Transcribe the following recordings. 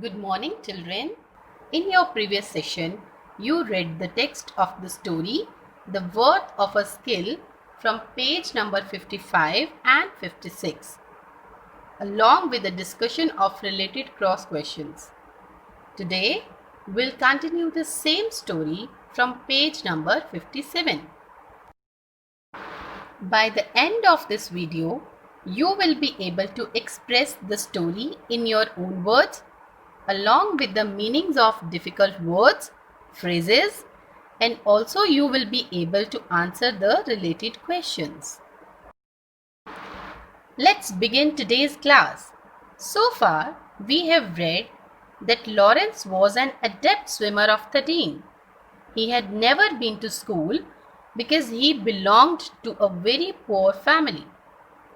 Good morning, children. In your previous session, you read the text of the story, The Worth of a Skill, from page number 55 and 56, along with a discussion of related cross questions. Today, we'll continue the same story from page number 57. By the end of this video, you will be able to express the story in your own words, along with the meanings of difficult words, phrases, and also you will be able to answer the related questions. Let's begin today's class. So far, we have read that Lawrence was an adept swimmer of 13. He had never been to school because he belonged to a very poor family.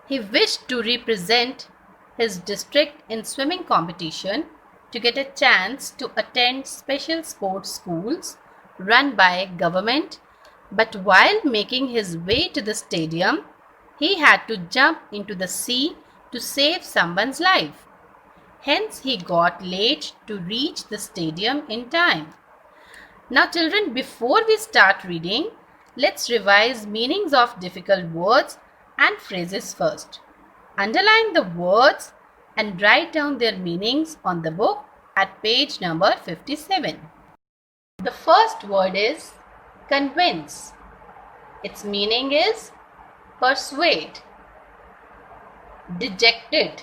He wished to represent his district in swimming competition to get a chance to attend special sports schools run by government, but while making his way to the stadium, he had to jump into the sea to save someone's life. Hence, he got late to reach the stadium in time. Now, children, before we start reading, let's revise meanings of difficult words and phrases first. Underline the words and write down their meanings on the book at page number 57. The first word is convince. Its meaning is persuade, dejected,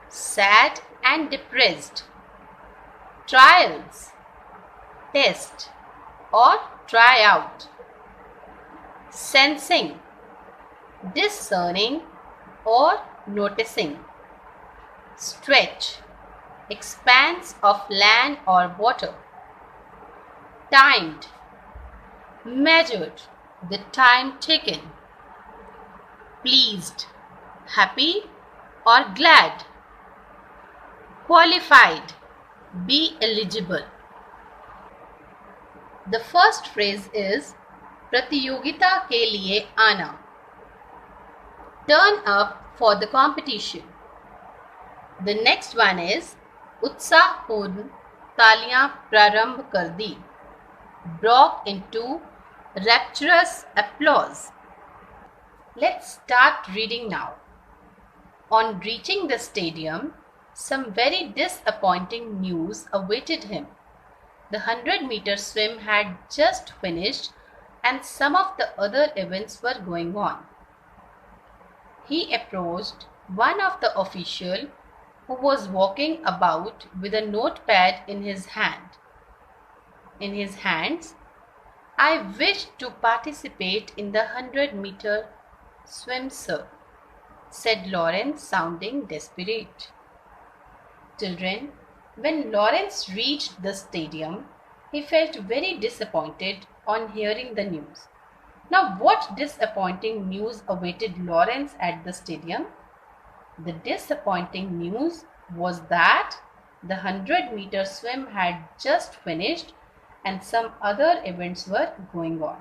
sad and depressed, trials, test or try out, sensing, discerning or noticing, stretch, expanse of land or water, timed, measured, the time taken, pleased, happy or glad, qualified, be eligible. The first phrase is प्रतियोगिता के लिए आना. Turn up for the competition. The next one is उत्साहपूर्ण तालियां प्रारंभ कर दी. Broke into rapturous applause. Let's start reading now. On reaching the stadium, some very disappointing news awaited him. The 100-meter swim had just finished and some of the other events were going on. He approached one of the officials who was walking about with a notepad in his hand. In his hands, I wish to participate in the 100-meter swim, sir, said Lawrence, sounding desperate. Children, when Lawrence reached the stadium, he felt very disappointed on hearing the news. Now, what disappointing news awaited Lawrence at the stadium? The disappointing news was that the 100-meter swim had just finished and some other events were going on.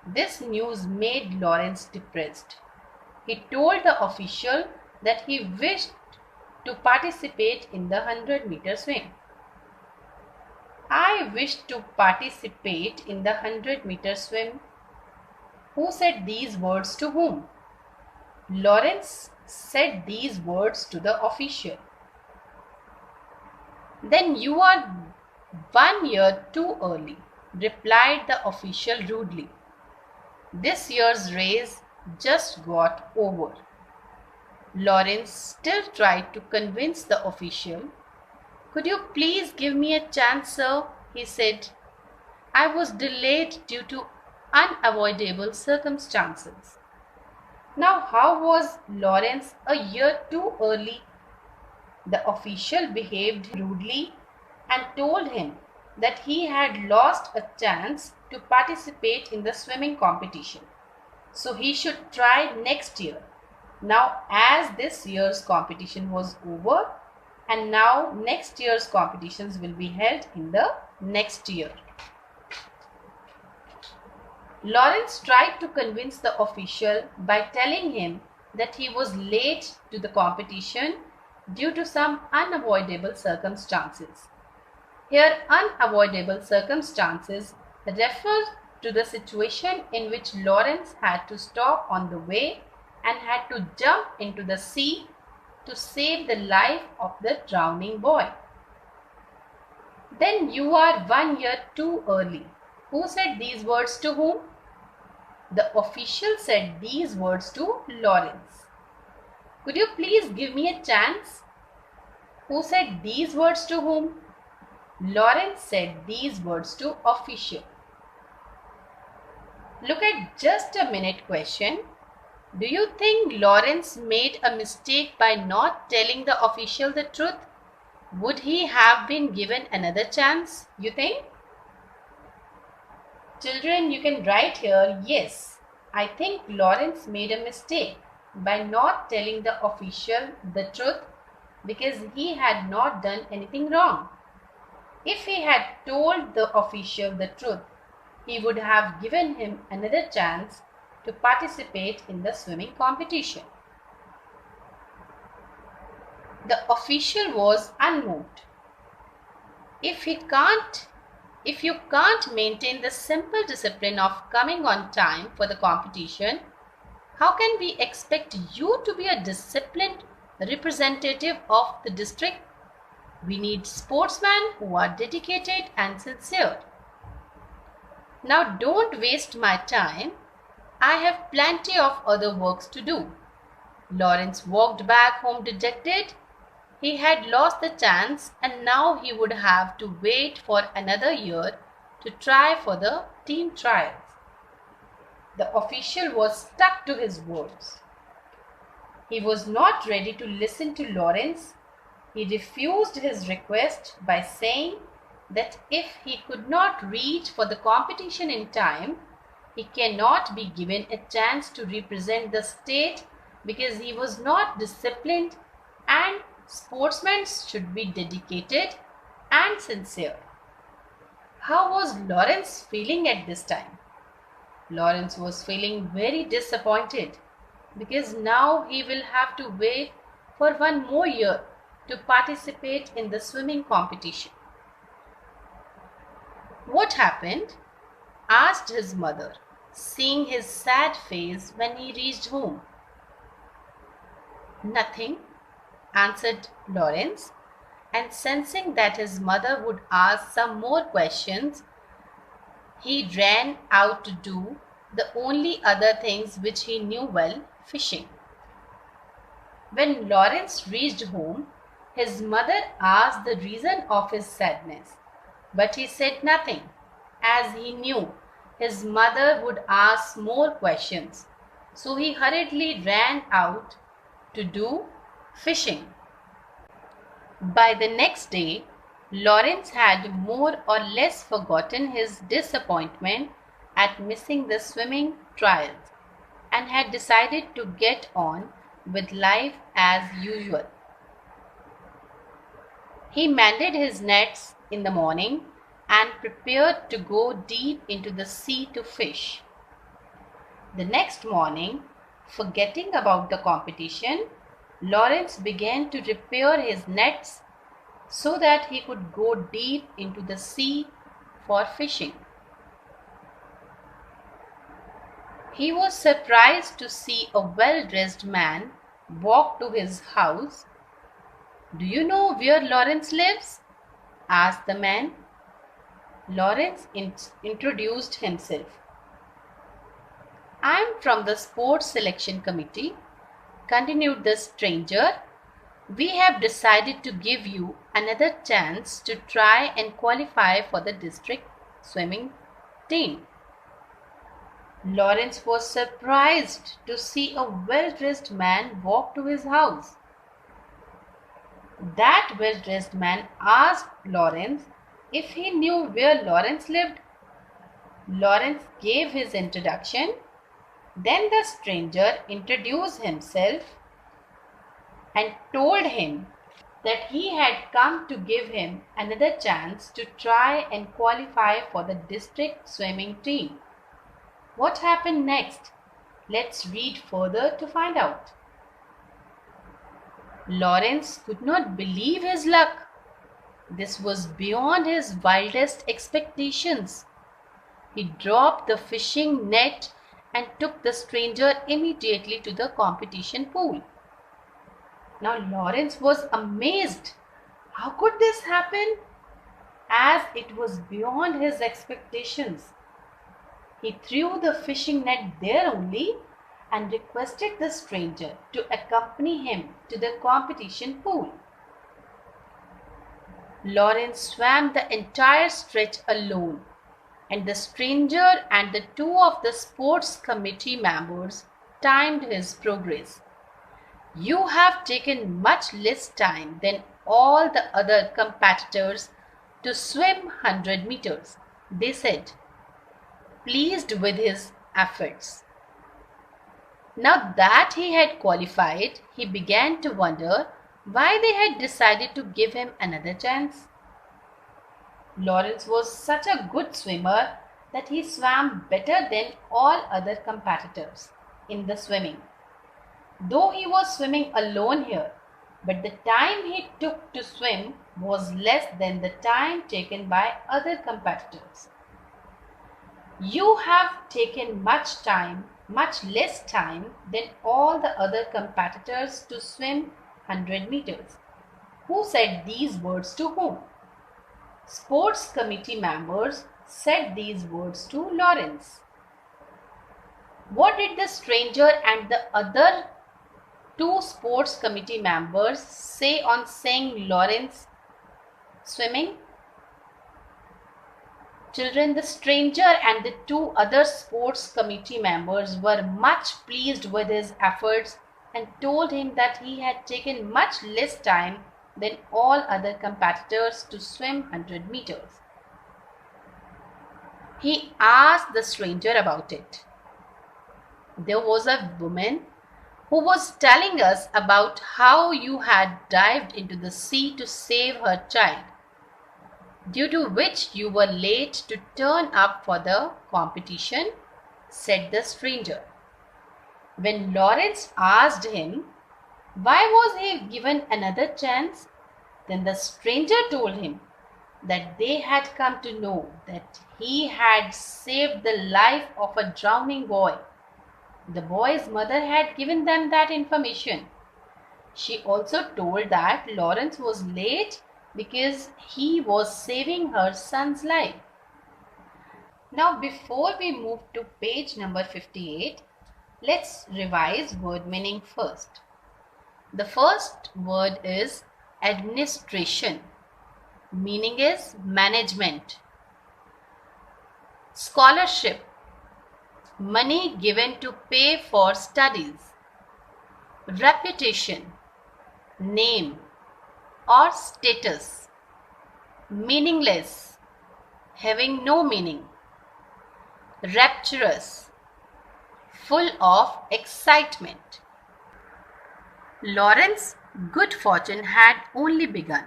This news made Lawrence depressed. He told the official that he wished to participate in the 100-meter swim. I wish to participate in the 100-meter swim. Who said these words to whom? Lawrence said these words to the official. Then you are 1 year too early, replied the official rudely. This year's race just got over. Lawrence still tried to convince the official. Could you please give me a chance, sir? He said. I was delayed due to unavoidable circumstances. Now, how was Lawrence a year too early? The official behaved rudely and told him that he had lost a chance to participate in the swimming competition, so he should try next year. Now, as this year's competition was over, and now next year's competitions will be held in the next year. Lawrence tried to convince the official by telling him that he was late to the competition due to some unavoidable circumstances. Here, unavoidable circumstances refer to the situation in which Lawrence had to stop on the way and had to jump into the sea to save the life of the drowning boy. Then you are 1 year too early. Who said these words to whom? The official said these words to Lawrence. Could you please give me a chance? Who said these words to whom? Lawrence said these words to official. Look at just a minute question. Do you think Lawrence made a mistake by not telling the official the truth? Would he have been given another chance, you think? Children, you can write here, yes, I think Lawrence made a mistake by not telling the official the truth because he had not done anything wrong. If he had told the official the truth, he would have given him another chance to participate in the swimming competition. The official was unmoved. If you can't maintain the simple discipline of coming on time for the competition, how can we expect you to be a disciplined representative of the district? We need sportsmen who are dedicated and sincere. Now don't waste my time. I have plenty of other works to do. Lawrence walked back home dejected. He had lost the chance and now he would have to wait for another year to try for the team trials. The official was stuck to his words. He was not ready to listen to Lawrence. He refused his request by saying that if he could not reach for the competition in time, he cannot be given a chance to represent the state because he was not disciplined, and sportsmen should be dedicated and sincere. How was Lawrence feeling at this time? Lawrence was feeling very disappointed because now he will have to wait for 1 more year to participate in the swimming competition. What happened? Asked his mother, seeing his sad face when he reached home. Nothing, answered Lawrence, and sensing that his mother would ask some more questions, he ran out to do the only other things which he knew well, fishing. When Lawrence reached home, his mother asked the reason of his sadness, but he said nothing, as he knew his mother would ask more questions, so he hurriedly ran out to do fishing. By the next day, Lawrence had more or less forgotten his disappointment at missing the swimming trials and had decided to get on with life as usual. He mended his nets in the morning and prepared to go deep into the sea to fish. The next morning, forgetting about the competition, Lawrence began to repair his nets so that he could go deep into the sea for fishing. He was surprised to see a well-dressed man walk to his house. "Do you know where Lawrence lives?" asked the man. Lawrence introduced himself. "I am from the sports selection committee," continued the stranger. "We have decided to give you another chance to try and qualify for the district swimming team." Lawrence was surprised to see a well-dressed man walk to his house. That well-dressed man asked Lawrence if he knew where Lawrence lived. Lawrence gave his introduction. Then the stranger introduced himself and told him that he had come to give him another chance to try and qualify for the district swimming team. What happened next? Let's read further to find out. Lawrence could not believe his luck. This was beyond his wildest expectations. He dropped the fishing net and took the stranger immediately to the competition pool. Now Lawrence was amazed. How could this happen? As it was beyond his expectations. He threw the fishing net there only and requested the stranger to accompany him to the competition pool. Lawrence swam the entire stretch alone, and the stranger and the two of the sports committee members timed his progress. "You have taken much less time than all the other competitors to swim 100 meters, they said, pleased with his efforts. Now that he had qualified, he began to wonder why they had decided to give him another chance. Lawrence was such a good swimmer that he swam better than all other competitors in the swimming. Though he was swimming alone here, but the time he took to swim was less than the time taken by other competitors. "You have taken much less time than all the other competitors to swim 100 meters. Who said these words to whom?" Sports committee members said these words to Lawrence. What did the stranger and the other two sports committee members say on seeing Lawrence swimming? Children, the stranger and the two other sports committee members were much pleased with his efforts and told him that he had taken much less time than all other competitors to swim 100 meters. He asked the stranger about it. "There was a woman who was telling us about how you had dived into the sea to save her child, due to which you were late to turn up for the competition," said the stranger. When Lawrence asked him why was he given another chance, then the stranger told him that they had come to know that he had saved the life of a drowning boy. The boy's mother had given them that information. She also told that Lawrence was late because he was saving her son's life. Now, before we move to page number 58, let's revise word meaning first. The first word is administration. Meaning is management. Scholarship. Money given to pay for studies. Reputation. Name or status. Meaningless. Having no meaning. Rapturous. Full of excitement. Lawrence's good fortune had only begun.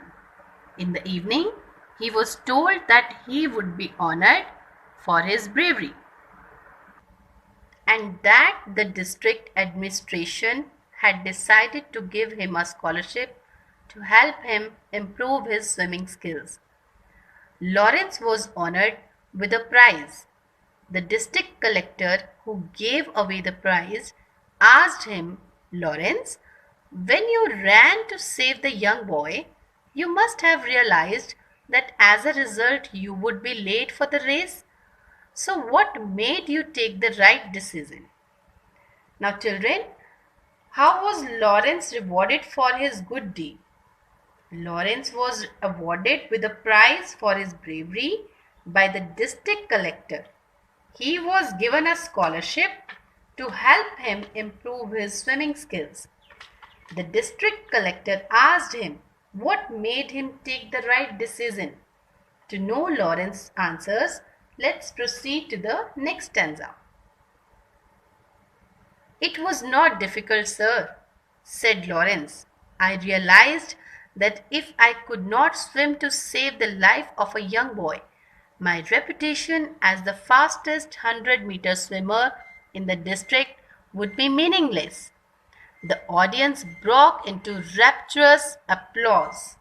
In the evening, he was told that he would be honored for his bravery, and that the district administration had decided to give him a scholarship to help him improve his swimming skills. Lawrence was honored with a prize. The district collector who gave away the prize asked him, "Lawrence, when you ran to save the young boy, you must have realized that as a result you would be late for the race. So what made you take the right decision?" Now children, how was Lawrence rewarded for his good deed? Lawrence was awarded with a prize for his bravery by the district collector. He was given a scholarship to help him improve his swimming skills. The district collector asked him what made him take the right decision. To know Lawrence's answers, let's proceed to the next stanza. "It was not difficult, sir," said Lawrence. "I realized that if I could not swim to save the life of a young boy, my reputation as the fastest 100-meter swimmer in the district would be meaningless. The audience broke into rapturous applause.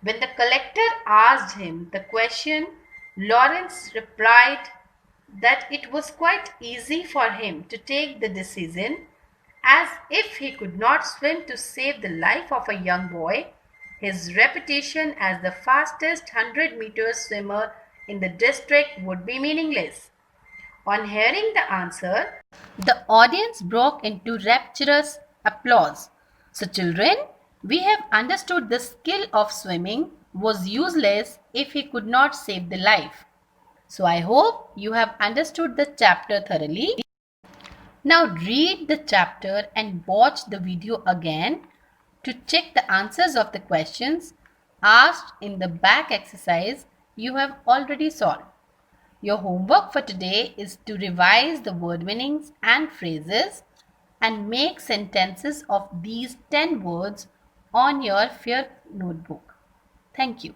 When the collector asked him the question, Lawrence replied that it was quite easy for him to take the decision, as if he could not swim to save the life of a young boy, his reputation as the fastest 100-meter swimmer in the district would be meaningless. On hearing the answer, the audience broke into rapturous applause. So, children, we have understood the skill of swimming was useless if he could not save the life. So, I hope you have understood the chapter thoroughly. Now, read the chapter and watch the video again to check the answers of the questions asked in the back exercise you have already solved. Your homework for today is to revise the word meanings and phrases and make sentences of these 10 words on your fair notebook. Thank you.